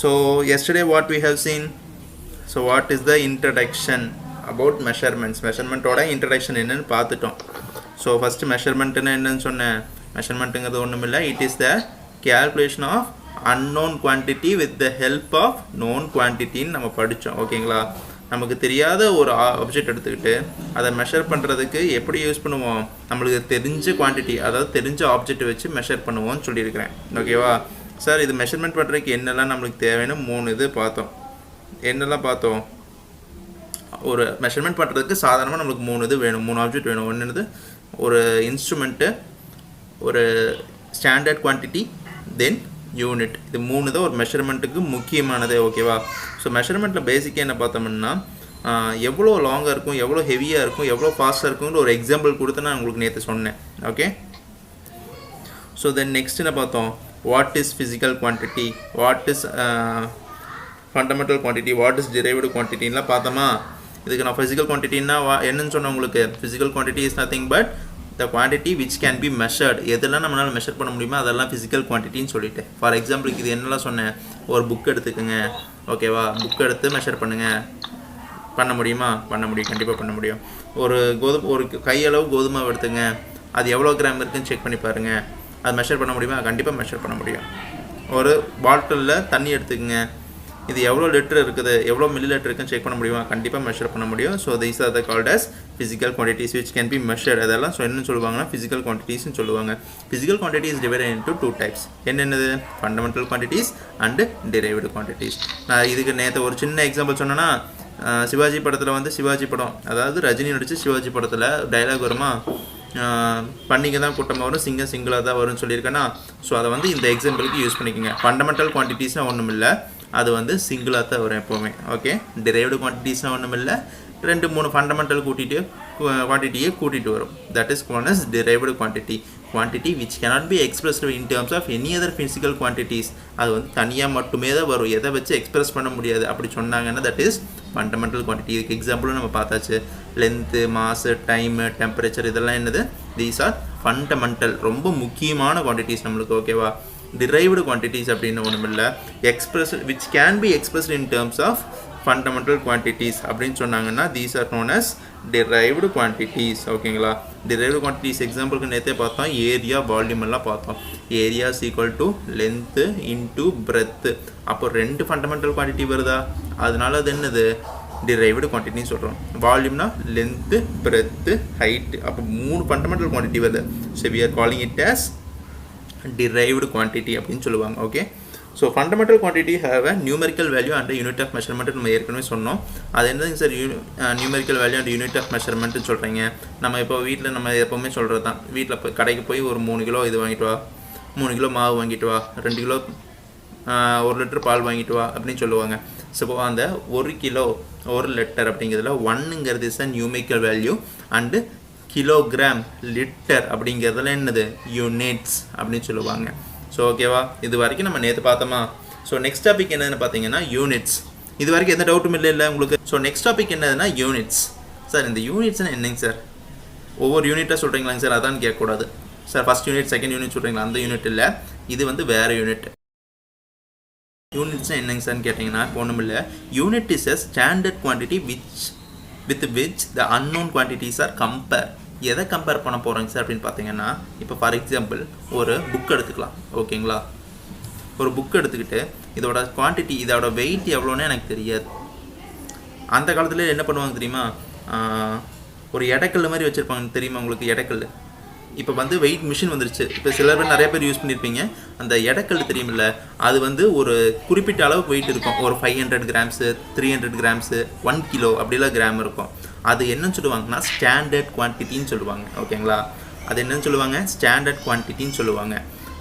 So yesterday what we have seen, so what is the introduction about measurements, measurement ஓட introduction என்னன்னு பார்த்துட்டோம். So first measurement என்னன்னு சொன்னேன், measurementங்கிறது ஒண்ணுமில்லை, it is the calculation of unknown quantity with the help of known quantity நம்ம படித்தோம். ஓகேங்களா, நமக்கு தெரியாத ஒரு ஆப்ஜெக்ட் எடுத்துக்கிட்டு அதை மெஷர் பண்ணுறதுக்கு எப்படி யூஸ் பண்ணுவோம், நம்மளுக்கு தெரிஞ்ச குவான்டிட்டி அதாவது தெரிஞ்ச ஆப்ஜெக்ட் வச்சு மெஷர் பண்ணுவோம்னு சொல்லியிருக்கிறேன். ஓகேவா சார், இது மெஷர்மெண்ட் பண்ணுறதுக்கு என்னெல்லாம் நம்மளுக்கு தேவைன்னு 3 இது பார்த்தோம். என்னெல்லாம் பார்த்தோம், ஒரு மெஷர்மெண்ட் பண்ணுறதுக்கு சாதாரணமாக நம்மளுக்கு 3 இது வேணும், 3 ஆப்ஜெக்ட் வேணும். ஒன்று ஒரு இன்ஸ்ட்ருமெண்ட்டு, ஒரு ஸ்டாண்டர்ட் குவான்டிட்டி, தென் யூனிட். இது 3 தான் ஒரு மெஷர்மெண்ட்டுக்கு முக்கியமானதே. ஓகேவா, ஸோ மெஷர்மெண்ட்டில் பேசிக்காக என்ன பார்த்தோம்னா எவ்வளோ லாங்காக இருக்கும், எவ்வளோ ஹெவியாக இருக்கும், எவ்வளோ ஃபாஸ்ட்டாக இருக்கும்னு ஒரு எக்ஸாம்பிள் கொடுத்து நான் உங்களுக்கு நேற்று சொன்னேன். ஓகே, ஸோ தென் நெக்ஸ்ட் என்ன பார்த்தோம், what is physical quantity, what is fundamental quantity, what is derived குவான்டிட்டின்லாம் பார்த்தோமா. இதுக்கு நான் ஃபிசிக்கல் குவான்டிட்டின்னா என்னன்னு சொன்னேன் உங்களுக்கு, physical quantity is nothing but the quantity which can be measured. எதெல்லாம் நம்மளால் மெஷர் பண்ண முடியுமோ அதெல்லாம் ஃபிசிக்கல் குவான்டிட்டின்னு சொல்லிட்டேன். ஃபார் எக்ஸாம்பிளுக்கு இது என்னெல்லாம் சொன்னேன், ஒரு புக் எடுத்துக்கோங்க. ஓகேவா, புக் எடுத்து மெஷர் பண்ணுங்கள். பண்ண முடியுமா? பண்ண முடியும், கண்டிப்பாக பண்ண முடியும். ஒரு கையளவு கோதுமை எடுத்துங்க, அது எவ்வளோ கிராம் இருக்குன்னு செக் பண்ணி பாருங்கள். அது மெஷர் பண்ண முடியுமா? கண்டிப்பாக மெஷர் பண்ண முடியும். ஒரு பாட்டிலில் தண்ணி எடுத்துக்கோங்க, இது எவ்வளோ லிட்டர் இருக்குது, எவ்வளோ மில்லி லிட்டர் இருக்குன்னு செக் பண்ண முடியுமா? கண்டிப்பாக மெஷர் பண்ண முடியும். So these are the called as physical quantities which can be measured. அதெல்லாம் என்னன்னு சொல்லுவாங்கன்னா ஃபிசிக்கல் குவான்டிட்டிஸ்னு சொல்லுவாங்க. Physical quantity is divided into 2 types. என்னென்னது, fundamental quantities and derived quantities. நான் இதுக்கு நேற்று ஒரு சின்ன எக்ஸாம்பிள் சொன்னேன்னா, சிவாஜி படத்தில் வந்து சிவாஜி படம், அதாவது ரஜினி நடித்து சிவாஜி படத்தில் டைலாக் வருமா, பண்ணிங்க தான் கூட்டமாக வரும், சிங்கம் சிங்கிளாக தான் வரும்னு சொல்லியிருக்கேன்னா, ஸோ அதை வந்து இந்த எக்ஸாம்பிளுக்கு யூஸ் பண்ணிக்கோங்க. ஃபண்டமெண்டல் குவான்டிட்டிஸ்னால் ஒன்றும் இல்லை, அது வந்து சிங்கிளாக தான் வரும் எப்போவுமே. ஓகே, டிரைவ்டு குவான்டிட்டிஸ்னால் ஒன்றும் இல்லை, 2-3 ஃபண்டமெண்டல் குவான்டிட்டியை கூட்டிகிட்டு வரும். That is called as derived quantity. Quantity which cannot be expressed in terms of any other physical quantities. அது வந்து தனியாக மட்டுமே தான் வரும், எதை வச்சு எக்ஸ்பிரஸ் பண்ண முடியாது. அப்படி சொன்னாங்கன்னா தட் இஸ் ஃபண்டமெண்டல் குவான்டிட்டி. இதுக்கு எக்ஸாம்பிளும் நம்ம பார்த்தாச்சு. லென்த்து, மாசு, டைமு, டெம்பரேச்சர், இதெல்லாம் என்னது, தீஸ் ஆர் ஃபண்டமெண்டல், ரொம்ப முக்கியமான குவான்டிட்டிஸ் நம்மளுக்கு. ஓகேவா, derived quantities அப்படின்னு ஒன்றும் இல்லை, express which can be expressed in terms of fundamental quantities அப்படின்னு சொன்னாங்கன்னா these are known as derived quantities. ஓகேங்களா, derived quantities எக்ஸாம்பிளுக்கு நேற்றே பார்த்தோம், ஏரியா, வால்யூம் எல்லாம் பார்த்தோம். Area is equal to length into breadth. அப்போ 2 ஃபண்டமெண்டல் குவான்டிட்டி வருதா, அதனால அது என்னது, derived quantityன்னு சொல்கிறோம். வால்யூம்னா லென்த்து, பிரெத்து, ஹைட்டு, அப்போ 3 ஃபண்டமெண்டல் குவான்டிட்டி வருது. So we are calling it as derived quantity அப்படின்னு சொல்லுவாங்க. Okay, so fundamental quantity have a numerical value and unit of measurement நம்ம ஏற்கனவே சொன்னோம். அது என்னதுங்க sir, numerical value and unit of மெஷர்மெண்ட்னு சொல்கிறீங்க. நம்ம இப்போ வீட்டில் நம்ம எப்போவுமே சொல்கிறது தான், வீட்டில் போய் கடைக்கு போய் ஒரு 3 கிலோ இது வாங்கிட்டு வா, 3 கிலோ மாவு வாங்கிட்டு வா, 2 கிலோ 1 லிட்டர் பால் வாங்கிட்டு வா அப்படின்னு சொல்லுவாங்க. ஸோ அந்த 1 கிலோ 1 லிட்டர் அப்படிங்கிறதுல 1ங்கிறது is a numerical value and kilogram, litre அப்படிங்கிறதுல என்னது, யூனிட்ஸ் அப்படின்னு சொல்லுவாங்க. ஸோ ஓகேவா, இது வரைக்கும் நம்ம நேற்று பார்த்தோமா. ஸோ நெக்ஸ்ட் டாபிக் என்னதுன்னு பார்த்தீங்கன்னா யூனிட்ஸ். இது வரைக்கும் எந்த டவுட்டும் இல்லை உங்களுக்கு. ஸோ நெக்ஸ்ட் டாபிக் என்னதுன்னா யூனிட்ஸ். சார் இந்த யூனிட்ஸ்னா என்னங்க சார், ஒவ்வொரு யூனிட்டாக சொல்கிறீங்களாங்க சார், அதான் கேட்கக்கூடாது sir. First unit, second unit சொல்கிறீங்களா, அந்த யூனிட் இல்லை, இது வந்து வேறு யூனிட். யூனிட்ஸ்னால் என்னங்க சார்னு கேட்டிங்கன்னா ஒன்றும் இல்லை, unit is a standard quantity with which the unknown quantities are compare. எதை கம்பேர் பண்ண போகிறோங்க சார் அப்படின்னு பார்த்தீங்கன்னா, இப்போ ஃபார் எக்ஸாம்பிள் ஒரு புக் எடுத்துக்கலாம். ஓகேங்களா, ஒரு புக் எடுத்துக்கிட்டு இதோட குவான்டிட்டி, இதோட வெயிட் எவ்வளோன்னு எனக்கு தெரியாது. அந்த காலத்தில் என்ன பண்ணுவாங்க தெரியுமா, ஒரு எடைக்கல் மாதிரி வச்சுருப்பாங்க தெரியுமா உங்களுக்கு, எடைக்கல். இப்போ வந்து வெயிட் மிஷின் வந்துருச்சு. இப்போ சில பேர் நிறைய பேர் யூஸ் பண்ணியிருப்பீங்க. அந்த எடைக்கல் தெரியுமில்ல, அது வந்து ஒரு குறிப்பிட்ட அளவுக்கு வெயிட் இருக்கும். ஒரு 500 கிராம்ஸு, 300 கிராம்ஸு, 1 கிலோ அப்படிலாம் கிராம் இருக்கும். அது என்னன்னு சொல்லுவாங்கன்னா ஸ்டாண்டர்ட் குவான்டிட்டின்னு சொல்லுவாங்க. ஓகேங்களா, அது என்னன்னு சொல்லுவாங்க, ஸ்டாண்டர்ட் குவான்டிட்டின்னு சொல்லுவாங்க.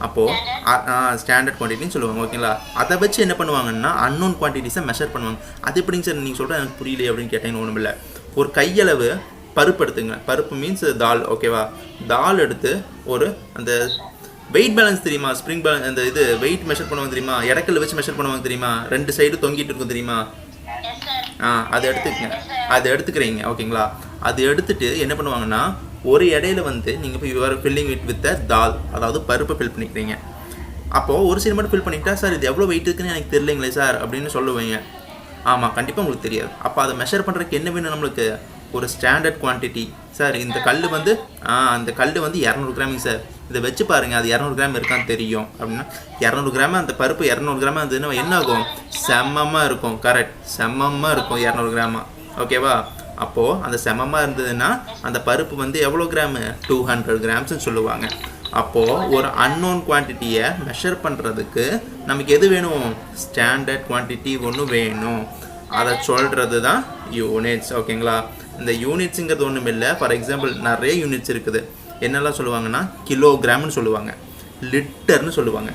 அப்போது ஸ்டாண்டர்ட் குவான்டிட்டின்னு சொல்லுவாங்க. ஓகேங்களா, அதை வச்சு என்ன பண்ணுவாங்கன்னா அன்னோன் குவான்டிட்டிஸை மெஷர் பண்ணுவாங்க. அது எப்படிங்க சார் நீங்கள் சொல்கிற எனக்கு புரியல அப்படின்னு கேட்டீங்கன்னு ஒன்றும் இல்லை. ஒரு கையளவு பருப்பு எடுத்துங்க, பருப்பு மீன்ஸ் தால். ஓகேவா, தால் எடுத்து ஒரு அந்த வெயிட் பேலன்ஸ் தெரியுமா, ஸ்ப்ரிங் பேலன்ஸ், அந்த இது வெயிட் மெஷர் பண்ணுவாங்க தெரியுமா, எடைக்கல் வச்சு மெஷர் பண்ணுவாங்க தெரியுமா, 2 சைடு தொங்கிட்டு இருக்கும் தெரியுமா, அதை எடுத்துக்கங்க, அதை எடுத்துக்கிறீங்க. ஓகேங்களா, அது எடுத்துட்டு என்ன பண்ணுவாங்கன்னா ஒரு இடையில வந்து நீங்கள் இப்போ யூஆர் ஃபில்லிங் இட் வித் தால், அதாவது பருப்பை ஃபில் பண்ணிக்கிறீங்க. அப்போது ஒரு சைடு மட்டும் ஃபில் பண்ணிட்டா சார் இது எவ்வளோ வெயிட் இருக்குன்னு எனக்கு தெரியலைங்களே சார் அப்படின்னு சொல்லுவீங்க. ஆமாம், கண்டிப்பாக உங்களுக்கு தெரியாது. அப்போ அதை மெஷர் பண்ணுறதுக்கு என்ன வேணும் நம்மளுக்கு? ஒரு ஸ்டாண்டர்ட் குவான்டிட்டி. சார் இந்த கல் வந்து அந்த கல் வந்து 200 கிராமிங் சார், இதை வச்சு பாருங்கள் அது 200 கிராம் இருக்கான்னு தெரியும் அப்படின்னா 200 கிராம் அந்த பருப்பு 200 கிராம் இருந்ததுன்னா என்ன ஆகும்? செம்மமாக இருக்கும். கரெக்ட், செம்மமாக இருக்கும் 200 கிராமா. ஓகேவா? அப்போது அந்த செம்மமாக இருந்ததுன்னா அந்த பருப்பு வந்து எவ்வளோ கிராமு? 200 கிராம்ஸ்ன்னு சொல்லுவாங்க. அப்போது ஒரு அன்னோன் குவான்டிட்டியை மெஷர் பண்ணுறதுக்கு நமக்கு எது வேணும்? ஸ்டாண்டர்ட் குவான்டிட்டி ஒன்று வேணும். அதை சொல்கிறது தான் யூனிட்ஸ். ஓகேங்களா? இந்த யூனிட்ஸுங்கிறது ஒன்றும் இல்லை. ஃபார் எக்ஸாம்பிள் நிறைய யூனிட்ஸ் இருக்குது. என்னெல்லாம் சொல்லுவாங்கன்னா கிலோகிராம்னு சொல்லுவாங்க, லிட்டர்னு சொல்லுவாங்க,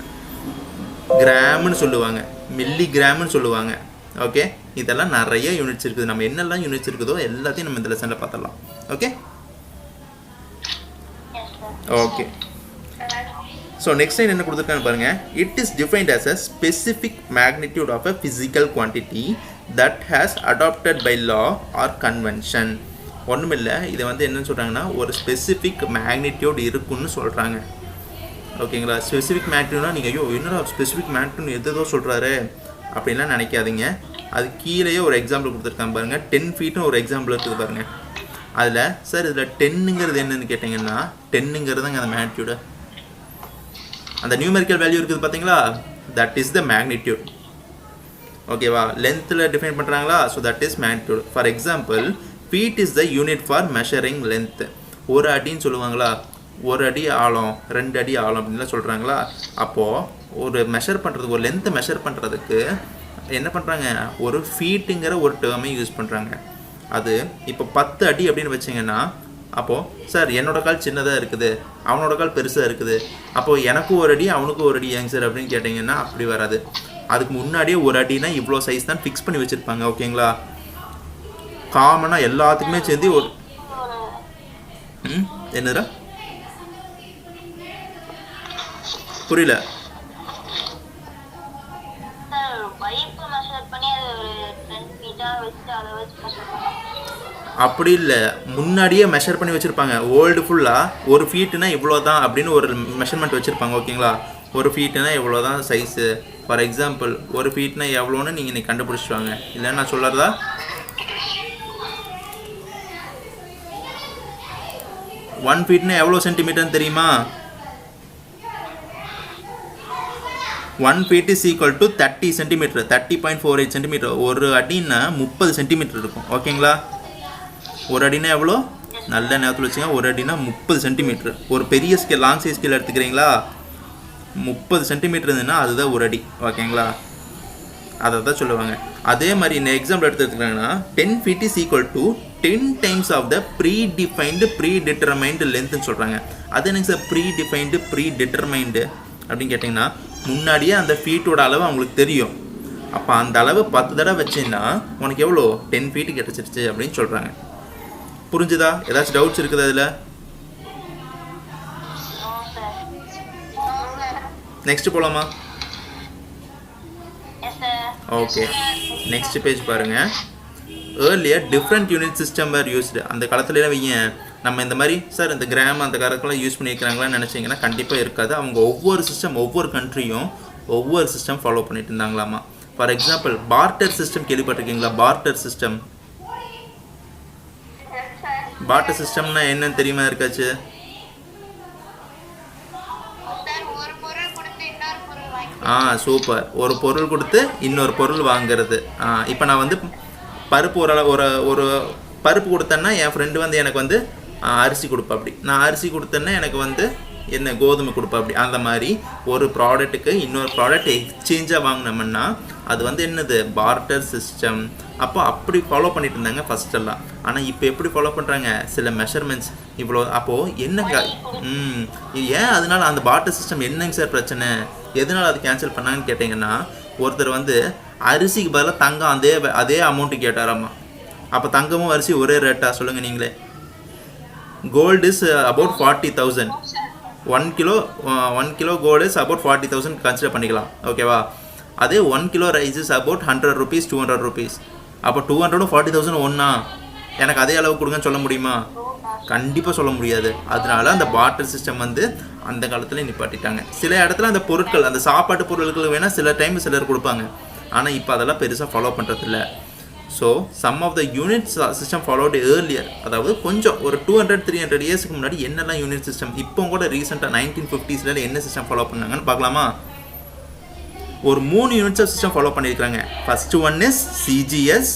கிராம்னு சொல்லுவாங்க, மில்லிகிராம்னு சொல்லுவாங்க. ஓகே, இதெல்லாம் நிறைய யூனிட்ஸ் இருக்குது. நம்ம என்னெல்லாம் யூனிட்ஸ் இருக்குதோ எல்லாத்தையும் நம்ம இந்த லெசனில் பார்த்துடலாம். Okay okay so next line என்ன கொடுத்துருக்கான்னு பாருங்கள். It is defined as a specific magnitude of a physical quantity that has adapted by law or convention. ஒன்றும் இல்லை, இதை வந்து என்னென்னு சொல்கிறாங்கன்னா ஒரு ஸ்பெசிஃபிக் மேக்னிடியூட் இருக்குன்னு சொல்கிறாங்க. ஓகேங்களா? ஸ்பெசிஃபிக் மேக்னிடியூட்னா நீங்கள் ஐயோ என்னடா ஸ்பெசிஃபிக் மேக்னிடியூட் எதோ சொல்கிறாரு அப்படின்லாம் நினைக்காதீங்க. அது கீழேயே ஒரு எக்ஸாம்பிள் கொடுத்துருக்காங்க பாருங்கள். 10 ஃபீட்னு ஒரு எக்ஸாம்பிள் இருக்குது பாருங்கள். அதில் சார் இதில் 10ங்கிறது என்னன்னு கேட்டிங்கன்னா 10ங்கிறதுங்க அந்த மேக்னிடியூடு. அந்த நியூமெரிக்கல் வேல்யூ இருக்குது பார்த்தீங்களா? That is the magnitude. ஓகேவா? லென்த்தில் டிஃபைன் பண்ணுறாங்களா? So that is magnitude. For example feet is the unit for measuring length. ஒரு அடின்னு சொல்லுவாங்களா? 1 அடி ஆழம், 2 அடி ஆழம் அப்படின்லாம் சொல்கிறாங்களா? அப்போது ஒரு மெஷர் பண்ணுறதுக்கு, ஒரு லென்த்தை மெஷர் பண்ணுறதுக்கு என்ன பண்ணுறாங்க? ஒரு ஃபீட்டுங்கிற ஒரு டேர்மை யூஸ் பண்ணுறாங்க. அது இப்போ 10 அடி அப்படின்னு வச்சிங்கன்னா அப்போது சார் என்னோடய கால் சின்னதாக இருக்குது, அவனோட கால் பெருசாக இருக்குது, அப்போது எனக்கும் ஒரு அடி அவனுக்கும் ஒரு அடி ஏங்க சார் அப்படின்னு கேட்டிங்கன்னா அப்படி வராது. அதுக்கு முன்னாடியே ஒரு அடினா இவ்வளோ சைஸ் தான் ஃபிக்ஸ் பண்ணி வச்சுருப்பாங்க. ஓகேங்களா? காமனாக எல்லாத்துக்குமே சேர்ந்து ஒரு என்னடா புரியல? அப்படி இல்லை, முன்னாடியே மெஷர் பண்ணி வச்சுருப்பாங்க. ஓல்டு ஃபுல்லாக ஒரு ஃபீட்டுனா இவ்வளோ தான் அப்படின்னு ஒரு மெஷர்மெண்ட் வச்சுருப்பாங்க. ஓகேங்களா? ஒரு ஃபீட்டுனா இவ்வளோ தான் சைஸு. ஃபார் எக்ஸாம்பிள் ஒரு ஃபீட்னா எவ்வளோன்னு நீங்கள் கண்டுபிடிச்சிடுவாங்க. இல்லைன்னு நான் சொல்கிறதா? ஒன் ஃபீட்னா எவ்வளோ சென்டிமீட்டர்னு தெரியுமா? 1 feet is equal to 30 centimetre, 30.48 centimetre. ஒரு அடின்னா 30 சென்டிமீட்டர் இருக்கும். ஓகேங்களா? ஒரு அடினா எவ்வளோ? நல்ல நேரத்தில் வச்சுங்க. ஒரு அடினா 30 சென்டிமீட்டர். ஒரு பெரிய ஸ்கேல், லாங் சைஸ் ஸ்கேல் எடுத்துக்கிறீங்களா? 30 சென்டிமீட்டர் இருந்ததுன்னா அதுதான் ஒரு அடி. ஓகேங்களா? அதை தான் சொல்லுவாங்க. அதே மாதிரி இந்த example எடுத்துக்கிட்டாங்கன்னா 10 feet is equal to 10 times of the predetermined lengthன்னு சொல்கிறாங்க. அது எனக்கு சார் predetermined அப்படின்னு கேட்டிங்கன்னா முன்னாடியே அந்த ஃபீட்டோட அளவு அவங்களுக்கு தெரியும். அப்போ அந்த அளவு 10 தடவை வச்சுன்னா உனக்கு எவ்வளோ? 10 feet கிடச்சிருச்சு அப்படின்னு சொல்கிறாங்க. புரிஞ்சுதா? ஏதாச்சும் டவுட்ஸ் இருக்குது அதில்? நெக்ஸ்ட் போகலாமா? ஓகே, நெக்ஸ்ட் பேஜ் பாருங்கள். ஏர்லியர் டிஃப்ரெண்ட் யூனிட் சிஸ்டம் வேர் யூஸ்டு. அந்த காலத்துலலாம் வைங்க நம்ம இந்த மாதிரி சார் இந்த கிராம் அந்த காலத்துலாம் யூஸ் பண்ணியிருக்கிறாங்களான்னு நினச்சிங்கன்னா கண்டிப்பாக இருக்காது. அவங்க ஒவ்வொரு சிஸ்டம், ஒவ்வொரு கண்ட்ரியும் ஒவ்வொரு சிஸ்டம் ஃபாலோ பண்ணிட்டு இருந்தாங்களாமா. ஃபார் எக்ஸாம்பிள் பார்ட்டர் சிஸ்டம் கேள்விப்பட்டிருக்கீங்களா? Barter system. பார்ட்டர் சிஸ்டம்னா என்னன்னு தெரியுமா இருக்காச்சு? சூப்பர். ஒரு பொருள் கொடுத்து இன்னொரு பொருள் வாங்கிறது. இப்போ நான் வந்து பருப்பு ஒரு பருப்பு கொடுத்தேன்னா என் ஃப்ரெண்டு வந்து எனக்கு வந்து அரிசி கொடுப்பா. அப்படி நான் அரிசி கொடுத்தேன்னா எனக்கு வந்து என்ன கோதுமை கொடுப்பா. அப்படி அந்த மாதிரி ஒரு ப்ராடக்ட்டுக்கு இன்னொரு ப்ராடக்ட் எக்ஸ்சேஞ்சாக வாங்கினோம்னா அது வந்து என்னது? Barter system. அப்போ அப்படி ஃபாலோ பண்ணிட்டு இருந்தாங்க ஃபஸ்ட்டெல்லாம். ஆனால் இப்போ எப்படி ஃபாலோ பண்ணுறாங்க? சில மெஷர்மெண்ட்ஸ் இவ்வளோ. அப்போது என்னங்க ஏன் அதனால அந்த பார்ட்டர் சிஸ்டம் என்னங்க சார் பிரச்சனை? எதனால் அது கேன்சல் பண்ணாங்கன்னு கேட்டிங்கன்னா ஒருத்தர் வந்து அரிசிக்கு பதிலாக தங்கம் அதே அமௌண்ட்டு கேட்டாராம்மா. அப்போ தங்கமும் அரிசி ஒரே ரேட்டாக சொல்லுங்கள் நீங்களே? Gold is about 40,000. 1 kilo gold is about 40,000 consider பண்ணிக்கலாம். ஓகேவா? அதே 1 kilo rice is about 100 rupees, 200 rupees. அப்போ 200 40,000 ஒன்றா? எனக்கு அதே அளவு கொடுங்கன்னு சொல்ல முடியுமா? கண்டிப்பாக சொல்ல முடியாது. அதனால அந்த பார்ட்டர் சிஸ்டம் வந்து அந்த காலத்தில் நிப்பாட்டிட்டாங்க. சில இடத்துல அந்த பொருட்கள், அந்த சாப்பாட்டு பொருட்கள் வேணால் சில டைம் சிலர் கொடுப்பாங்க, ஆனால் இப்போ அதெல்லாம் பெருசாக ஃபாலோ பண்ணுறதில்ல. So some of the unit system followed earlier, அதாவது கொஞ்சம் ஒரு 200-300 இயர்ஸ்க்கு முன்னாடி என்னெல்லாம் யூனிட் சிஸ்டம், இப்போ கூட ரீசெண்டாக 1950s என்ன சிஸ்டம் ஃபாலோ பண்ணாங்கன்னு பார்க்கலாமா? ஒரு 3 யூனிட்ஸ் ஆஃப் சிஸ்டம் ஃபாலோ பண்ணியிருக்காங்க. First one is CGS,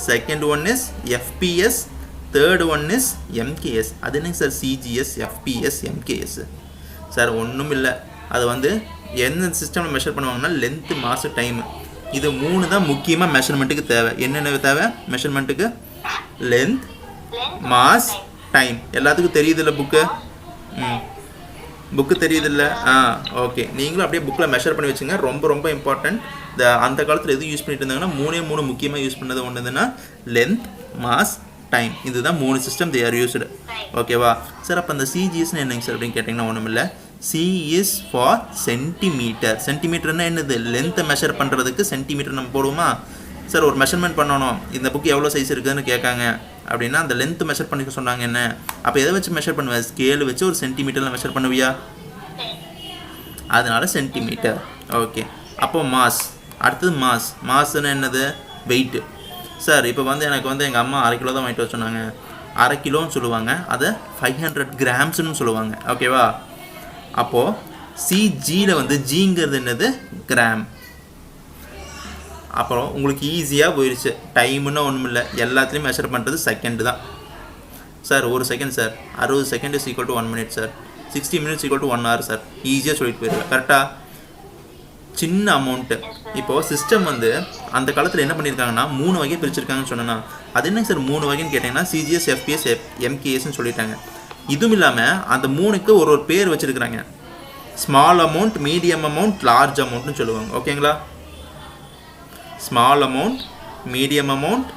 second one is FPS, third one is MKS. அது என்னங்க sir CGS, FPS, MKS? Sir ஒன்றும் இல்லை, அது வந்து எந்த சிஸ்டமில் மெஷர் பண்ணுவாங்கன்னா லென்த்து, மாஸ், டைமு, இது 3 தான் முக்கியமாக மெஷர்மெண்ட்டுக்கு தேவை. என்னென்ன தேவை மெஷர்மெண்ட்டுக்கு? Length, mass, time. எல்லாத்துக்கும் தெரியுதில்ல புக்கு? புக்கு தெரியுதில்ல? ஓகே, நீங்களும் அப்படியே புக்கில் மெஷர் பண்ணி வச்சுங்க. ரொம்ப ரொம்ப இம்பார்ட்டன்ட். அந்த காலத்தில் எது யூஸ் பண்ணிட்டு இருந்தாங்கன்னா 3 முக்கியமாக யூஸ் பண்ணது ஒன்றுதுன்னா லென்த், மாஸ், டைம். இதுதான் 3 சிஸ்டம் தே ஆர் யூஸ்டு. ஓகேவா சார்? அப்போ அந்த சிஜிஎஸ்ன்னு என்னங்க சார் அப்படின்னு கேட்டிங்கன்னா ஒன்றும் இல்லை, சி இஸ் ஃபார் சென்டிமீட்டர். சென்டிமீட்டர்னா என்னது? லென்த்தை மெஷர் பண்ணுறதுக்கு சென்டிமீட்டர் நம்ம போடுவோமா? சார் ஒரு மெஷர்மெண்ட் பண்ணணும், இந்த புக்கு எவ்வளோ சைஸ் இருக்குதுன்னு கேட்காங்க அப்படின்னா அந்த லென்த் மெஷர் பண்ணிக்க சொன்னாங்க. என்ன அப்போ எதை வச்சு மெஷர் பண்ணுவேன்? ஸ்கேல் வச்சு ஒரு சென்டிமீட்டரில் மெஷர் பண்ணுவியா? அதனால சென்டிமீட்டர். ஓகே, அப்போ மாஸ். அடுத்தது மாஸ். மாஸ்ன்னு என்னது? வெயிட்டு. சார் இப்போ வந்து எனக்கு வந்து எங்கள் அம்மா 1/2 கிலோ தான் வாங்கிட்டு வர சொன்னாங்க. 1/2 கிலோன்னு சொல்லுவாங்க, அதை 500 கிராம்ஸ்ன்னு சொல்லுவாங்க. ஓகேவா? அப்போது சிஜியில் வந்து ஜிங்கிறது என்னது? கிராம். அப்புறம் உங்களுக்கு ஈஸியாக போயிடுச்சு. டைமுன்னா ஒன்றும் இல்லை, எல்லாத்துலேயும் மெஷர் பண்ணுறது செகண்டு தான். சார் ஒரு second sir 60 second is equal to 1 minute sir, 60 minutes equal to 1 hour sir. ஈஸியாக சொல்லிட்டு போயிடுவேன். கரெக்டாக? சின்ன அமௌண்ட்டு. இப்போது சிஸ்டம் வந்து அந்த காலத்தில் என்ன பண்ணியிருக்காங்கன்னா 3 வகை பிரிச்சிருக்காங்கன்னு சொன்னேன்னா, அது என்ன சார் 3 வகைன்னு கேட்டிங்கன்னா சிஜிஎஸ், எஃபிஎஸ், எம்கேஎஸ்ன்னு சொல்லிட்டாங்க. இதுவும் இல்லாமல் அந்த 3க்கு ஒரு பேர் வச்சுருக்குறாங்க. Small amount, medium amount, large அமௌண்ட்னு சொல்லுவாங்க. ஓகேங்களா? Small amount, medium amount,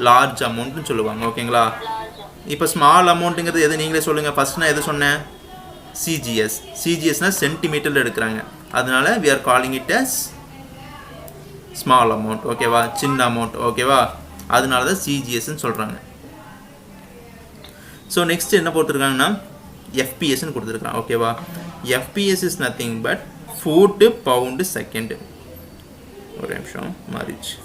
large அமௌண்ட்னு சொல்லுவாங்க. ஓகேங்களா? இப்போ ஸ்மால் அமௌண்ட்டுங்கிறது எது நீங்களே சொல்லுங்கள். ஃபஸ்ட் நான் எது சொன்னேன்? சிஜிஎஸ். சிஜிஎஸ்னால் சென்டிமீட்டரில் எடுக்கிறாங்க, அதனால we are calling it as small amount. ஓகேவா? சின்ன அமௌண்ட். ஓகேவா? அதனால தான் சிஜிஎஸ்ன்னு சொல்கிறாங்க. ஸோ நெக்ஸ்ட் என்ன போட்டிருக்காங்கன்னா எஃபிஎஸ்ன்னு கொடுத்துருக்காங்க. ஓகேவா? FPS is nothing but foot pound second. ஒரு நிமிஷம் மாறிச்சு.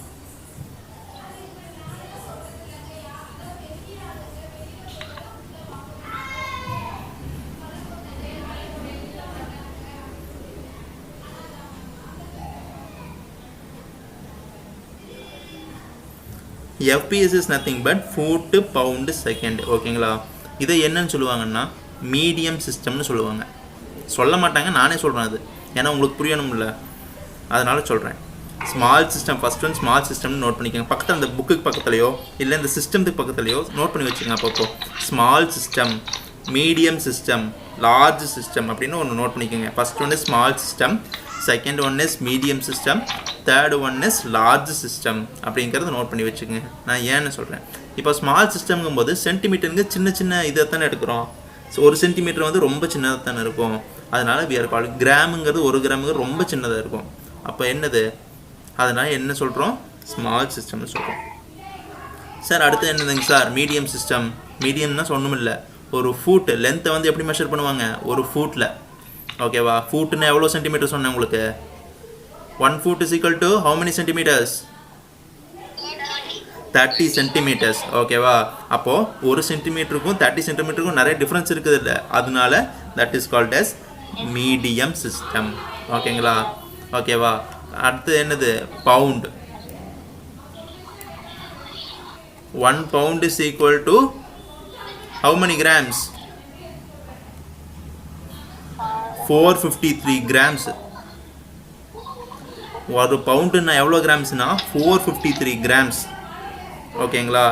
FPS is nothing but foot pound second. ஓகேங்களா? இதை என்னன்னு சொல்லுவாங்கன்னா மீடியம் சிஸ்டம்னு சொல்லுவாங்க. சொல்ல மாட்டாங்க, நானே சொல்கிறேன் அது, ஏன்னா உங்களுக்கு புரியணும்ல, அதனால் சொல்கிறேன். Small system, first one small சிஸ்டம்னு நோட் பண்ணிக்கோங்க. பக்கத்தில் அந்த புக்குக்கு பக்கத்துலையோ இல்லை இந்த சிஸ்டத்துக்கு பக்கத்துலையோ நோட் பண்ணி வச்சுக்கோங்க. அப்பப்போ small system, medium system, large system அப்படின்னு ஒன்று நோட் பண்ணிக்கோங்க. First one is small system, second one is medium system, third one is large system அப்படிங்கிறத நோட் பண்ணி வச்சுக்கோங்க. நான் ஏன்னு சொல்கிறேன், இப்போ ஸ்மால் சிஸ்டம்ங்கும் போது சென்டிமீட்டருங்க சின்ன சின்ன இதை தானே எடுக்கிறோம். ஸோ 1 சென்டிமீட்டர் வந்து ரொம்ப சின்னதாக தானே இருக்கும். அதனால் we are calling கிராமுங்கிறது 1 கிராமுங்கிறது ரொம்ப சின்னதாக இருக்கும். அப்போ என்னது? அதனால் என்ன சொல்கிறோம்? ஸ்மால் சிஸ்டம்னு சொல்கிறோம். சார் அடுத்து என்னதுங்க சார்? Medium system. மீடியம்னா ஒன்றும் இல்லை, ஒரு ஃபூட்டு லென்த்தை வந்து எப்படி மெஷர் பண்ணுவாங்க? ஒரு ஃபூட்டில். ஓகேவா? ஃபூட்டுன்னா எவ்வளோ சென்டிமீட்டர் சொன்னேன் உங்களுக்கு? 1 foot is equal to how many centimeters? 30 centimeters. ஓகேவா? அப்போது 1 சென்டிமீட்டருக்கும் 30 சென்டிமீட்டருக்கும் நிறைய டிஃப்ரென்ஸ் இருக்குது இல்லை, அதனால that is called as medium system. ஓகேங்களா? ஓகேவா? அடுத்து என்னது? Bound. 1 pound is equal to how many grams? 453 grams. ஒரு பவுண்டுன்னா எவ்வளோ கிராம்ஸ்னா 453 கிராம்ஸ். ஓகேங்களா?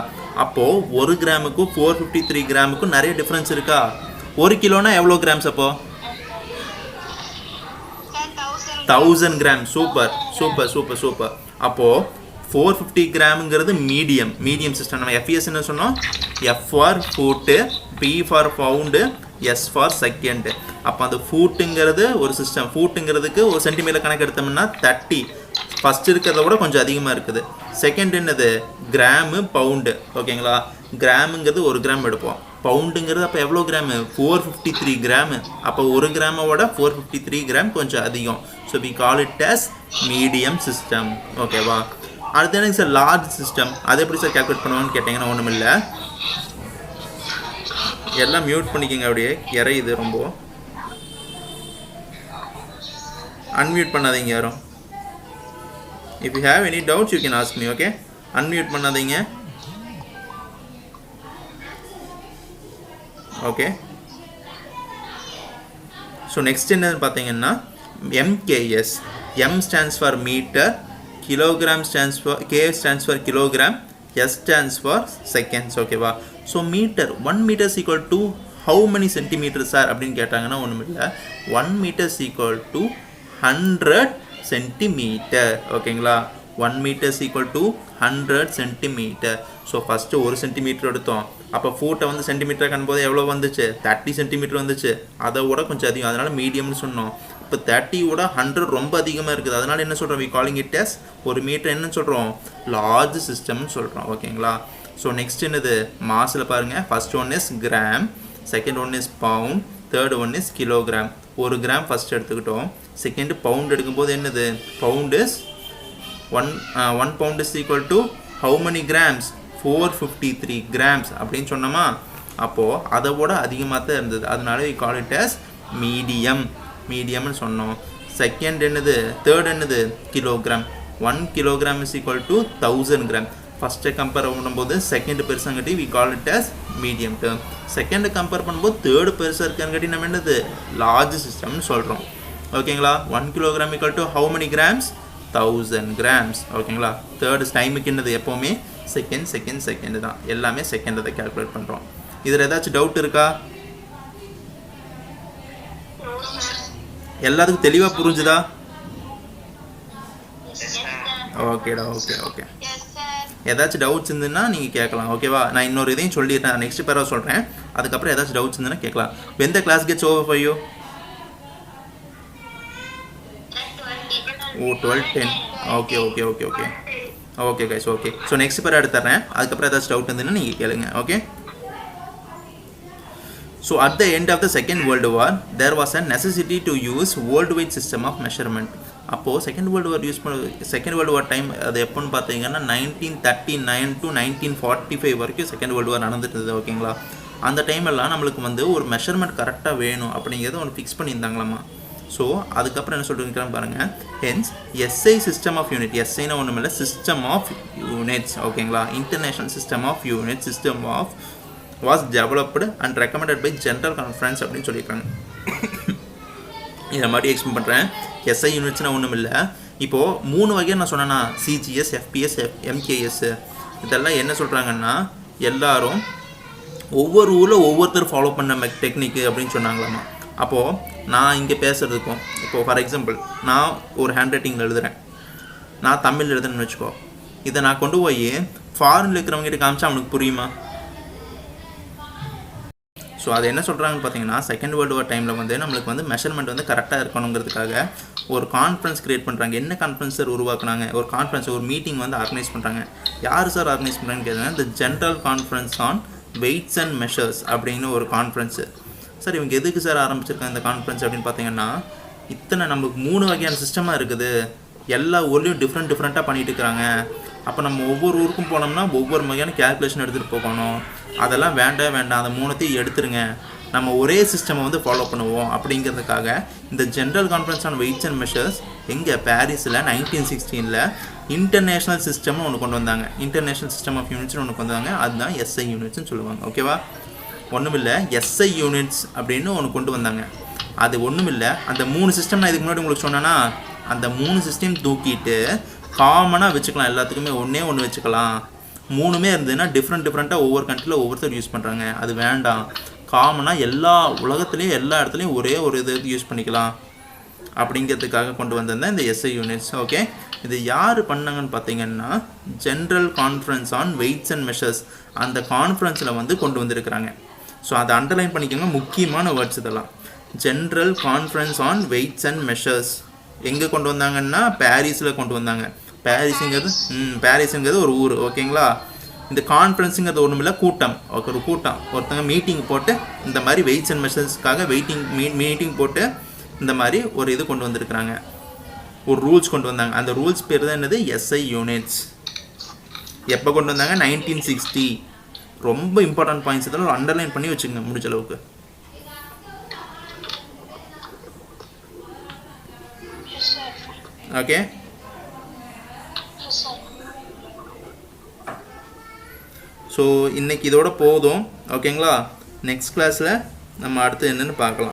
அப்போது 1 கிராமுக்கும் 453 கிராமுக்கும் நிறைய டிஃப்ரென்ஸ் இருக்கா? 1 கிலோனா எவ்வளோ கிராம்ஸ்? அப்போது 1000 gram. Super super super super. அப்போது 450 கிராமுங்கிறது மீடியம் சிஸ்டம். நம்ம எஃப்எஸ் என்ன சொன்னோம்? F for foot, P for pound, S for second. அப்போ அந்த ஃபூட்டுங்கிறது ஒரு சிஸ்டம். ஃபூட்டுங்கிறதுக்கு ஒரு சென்டிமீட்டர் கணக்கு எடுத்தோம்னா 30. ஃபஸ்ட் இருக்கிறத விட கொஞ்சம் அதிகமாக இருக்குது. செகண்ட் என்னது? Gram, pound. ஓகேங்களா? கிராமுங்கிறது 1 கிராம் எடுப்போம், பவுண்டுங்கிறது அப்போ எவ்வளோ கிராமு 453 கிராமு. அப்போ ஒரு கிராமோட 453 கிராம் கொஞ்சம் அதிகம். So we call it as medium system. ஓகேவா? அடுத்து எனக்கு சார் லார்ஜ் சிஸ்டம், அது எப்படி சார் கேல்குலேட் பண்ணுவாங்கன்னு கேட்டிங்கன்னா ஒன்றும் இல்லை. எல்லாம் மியூட் பண்ணிக்கோங்க, அப்படியே இறையுது ரொம்ப. அன்மியூட் பண்ணாதீங்க யாரும். If you have any doubts you can ask me. Okay, unmute பண்ணாதீங்க. ஓகே, ஸோ நெக்ஸ்ட் என்னன்னு பார்த்தீங்கன்னா MKS. M stands for meter, kilogram stands for, K stands for kilogram, S stands for seconds. ஓகேவா? So metre 1 meter is equal to how many centimeters sir அப்படின்னு கேட்டாங்கன்னா ஒன்றும் இல்லை, 1 meter is equal to 100 centimeter. ஓகேங்களா? 1 meter is equal to 100 centimeter. So first 1 centimetre எடுத்தோம். அப்போ ஃபூட்டை வந்து centimetre காணும்போது எவ்வளோ வந்துச்சு? 30 சென்டிமீட்டர் வந்துச்சு. அதை விட கொஞ்சம் அதிகம், அதனால் மீடியம்னு சொன்னோம். இப்போ 30 100 ரொம்ப அதிகமாக இருக்குது. அதனால் என்ன சொல்கிறோம்? வி காலிங் இட் as ஒரு மீட்டர் என்னன்னு சொல்கிறோம்? லார்ஜ் சிஸ்டம்னு சொல்கிறோம். ஓகேங்களா? ஸோ நெக்ஸ்ட் என்னது? மாஸில் பாருங்கள். First one is gram, second one is pound, third one is kilogram. ஒரு கிராம் ஃபஸ்ட் எடுத்துக்கிட்டோம். செகண்ட் பவுண்ட் எடுக்கும்போது என்னது? Pound is 1 pound is equal to how many grams? 453 grams அப்படின்னு சொன்னோமா? அப்போது அதை விட அதிகமாக தான் இருந்தது. அதனால we call it as மீடியம்னு சொன்னோம். செகண்ட் என்னது? தேர்ட் என்னது? Kilogram. 1 kilogram is equal to 1000 gram. ஃபஸ்ட்டை கம்பேர் பண்ணும்போது செகண்ட் பெருசாங்கட்டி we call it as medium term. செகண்டை கம்பேர் பண்ணும்போது தேர்டு பெருசாக இருக்காங்கட்டி நம்ம என்னது? லார்ஜ் சிஸ்டம்னு சொல்கிறோம். ஓகேங்களா? 1 kilogram equal to how many grams? 1000 grams. ஓகேங்களா? தேர்டு டைமுக்கு என்னது? எப்போவுமே செகண்ட் தான். எல்லாமே செகண்ட் அதை கேல்குலேட் பண்ணுறோம். இதில் ஏதாச்சும் டவுட் இருக்கா? எல்லாத்துக்கும் தெளிவாக புரிஞ்சுதா? ஓகேடா, ஓகே. ஏதாச்சும் டவுட்ஸ் இருந்துன்னா நீங்கள் கேட்கலாம். ஓகேவா? நான் இன்னொரு இதையும் சொல்லிடுறேன், நெக்ஸ்ட் பேராக சொல்கிறேன். அதுக்கப்புறம் ஏதாச்சும் டவுட்ஸ் இருந்துன்னா கேட்கலாம். எந்த class gets over for you? 12:10. Okay guys. Okay, so next pair எடுத்துறேன். அதுக்கப்புறம் ஏதாச்சும் டவுட் இருந்துன்னா நீங்கள் கேளுங்க. Okay. So at the end of the second world war there was a necessity to use world wide system of measurement. அப்போது second world war time அது எப்போன்னு பார்த்தீங்கன்னா 1939 to 1945 வரைக்கும் செகண்ட் வேர்ல்டு வார் நடந்துட்டு இருந்தது. ஓகேங்களா? அந்த டைமெல்லாம் நம்மளுக்கு வந்து ஒரு மெஷர்மெண்ட் கரெக்டாக வேணும் அப்படிங்கிறத ஒன்று ஃபிக்ஸ் பண்ணியிருந்தாங்களாமா. ஸோ அதுக்கப்புறம் என்ன சொல்லியிருக்கிறான்னு பாருங்கள். Hence SI system of unit, எஸ்ஐனா ஒன்றும் இல்லை, சிஸ்டம் ஆஃப் யூனிட்ஸ். ஓகேங்களா? International system of unit, system of was developed and recommended by general conference அப்படின்னு சொல்லியிருக்காங்க. இதை மாதிரி எக்ஸ்பிளைன் பண்ணுறேன். எஸ்ஐ யூனிட்ஸ்னால் ஒன்றும் இல்லை. இப்போது 3 வகையாக நான் சொன்னேன்னா சிஜிஎஸ், எஃபிஎஸ், எம்கேஎஸ், இதெல்லாம் என்ன சொல்கிறாங்கன்னா எல்லாரும் ஒவ்வொரு ஊரில் ஒவ்வொருத்தர் ஃபாலோ பண்ண டெக்னிக்கு அப்படின்னு சொன்னாங்களாமா. அப்போது நான் இங்கே பேசுகிறதுக்கும், இப்போது ஃபார் எக்ஸாம்பிள் நான் ஒரு ஹேண்ட் ரைட்டிங்கில் எழுதுகிறேன், நான் தமிழ் எழுதுன்னு வச்சுக்கோ. இதை நான் கொண்டு போய் ஃபாரினில் இருக்கிறவங்ககிட்ட காமிச்சா அவனுக்கு புரியுமா? ஸோ அது என்ன சொல்கிறாங்கன்னு பார்த்தீங்கன்னா செகண்ட் வேர்ல்டு வார் டைமில் வந்து நம்மளுக்கு வந்து மெஷர்மெண்ட் வந்து கரெக்டாக இருக்கணுங்கிறதுக்காக ஒரு கான்ஃபரன்ஸ் க்ரியேட் பண்ணுறாங்க. என்ன கான்ஃபரன்ஸ் சார் உருவாக்குனாங்க? ஒரு கான்ஃபரன்ஸ், ஒரு மீட்டிங் வந்து ஆர்கனைஸ் பண்ணுறாங்க. யார் சார் ஆர்கனைஸ் பண்ணுறாங்கன்னு கேட்டாங்கன்னா இந்த general conference on weights and measures அப்படின்னு ஒரு கான்ஃபரன்ஸு. சார் இவங்க எதுக்கு சார் ஆரம்பிச்சிருக்காங்க இந்த கான்ஃபரன்ஸ் அப்படின்னு பார்த்தீங்கன்னா, இத்தனை நமக்கு 3 வகையான சிஸ்டமாக இருக்குது, எல்லா ஊர்லேயும் டிஃப்ரெண்ட்டாக பண்ணிகிட்டு இருக்கிறாங்க. அப்போ நம்ம ஒவ்வொரு ஊருக்கும் போனோம்னா ஒவ்வொரு வகையான கேல்குலேஷன் எடுத்துகிட்டு போகணும். அதெல்லாம் வேண்டாம், அந்த 3த்தையும் எடுத்துருங்க, நம்ம ஒரே சிஸ்டமை வந்து ஃபாலோ பண்ணுவோம் அப்படிங்கிறதுக்காக இந்த general conference on weights and measures எங்கே பாரிஸில் 1916 இன்டர்நேஷ்னல் சிஸ்டம்னு ஒன்று கொண்டு வந்தாங்க. இன்டர்நேஷ்னல் சிஸ்டம் ஆஃப் யூனிட்ஸ்னு ஒன்று கொண்டு வந்தாங்க. அதுதான் எஸ்ஐ யூனிட்ஸ்னு சொல்லுவாங்க. ஓகேவா? ஒன்றும் இல்லை, எஸ்ஐ யூனிட்ஸ் அப்படின்னு ஒன்று கொண்டு வந்தாங்க. அது ஒன்றும் இல்லை, அந்த 3 சிஸ்டம் நான் இதுக்கு முன்னாடி உங்களுக்கு சொன்னேன்னா அந்த 3 சிஸ்டம் தூக்கிட்டு காமனாக வச்சுக்கலாம். எல்லாத்துக்குமே ஒன்று வச்சுக்கலாம். 3மே இருந்ததுன்னா டிஃப்ரெண்ட்டாக ஒவ்வொரு கண்ட்ரியில் ஒவ்வொருத்தர் யூஸ் பண்ணுறாங்க. அது வேண்டாம், காமனாக எல்லா உலகத்துலேயும் எல்லா இடத்துலையும் ஒரே ஒரு இது யூஸ் பண்ணிக்கலாம் அப்படிங்கிறதுக்காக கொண்டு வந்திருந்தேன் இந்த எஸ்ஐ யூனிட்ஸ். ஓகே, இது யார் பண்ணாங்கன்னு பார்த்தீங்கன்னா general conference on weights and measures, அந்த கான்ஃபரன்ஸில் வந்து கொண்டு வந்திருக்கிறாங்க. ஸோ அதை அண்டர்லைன் பண்ணிக்கோங்க, முக்கியமான வேர்ட்ஸ் இதெல்லாம். General conference on weights and measures எங்கே கொண்டு வந்தாங்கன்னா பாரிஸில் கொண்டு வந்தாங்க. பாரிஸுங்கிறது ஒரு ஊர். ஓகேங்களா? இந்த கான்ஃபரன்ஸுங்கிறது ஒன்றும் இல்லை, கூட்டம். ஒரு கூட்டம், ஒருத்தங்க மீட்டிங் போட்டு இந்த மாதிரி வெயிட்ஸ் அண்ட் மெஷர்ஸ்க்காக மீட்டிங் போட்டு இந்த மாதிரி ஒரு இது கொண்டு வந்திருக்கிறாங்க, ஒரு ரூல்ஸ் கொண்டு வந்தாங்க. அந்த ரூல்ஸ் பேர் தான் என்னது, எஸ்ஐ யூனிட்ஸ். எப்போ கொண்டு வந்தாங்க, 1960. ரொம்ப இம்பார்ட்டன்ட் பாயிண்ட்ஸ் இதெல்லாம் அண்டர்லைன் பண்ணி வச்சுக்கோங்க முடிஞ்ச அளவுக்கு. ஓகே, ஸோ இன்றைக்கி இதோட போதும். ஓகேங்களா, நெக்ஸ்ட் கிளாஸில் நம்ம அடுத்து என்னென்னு பார்க்கலாம்.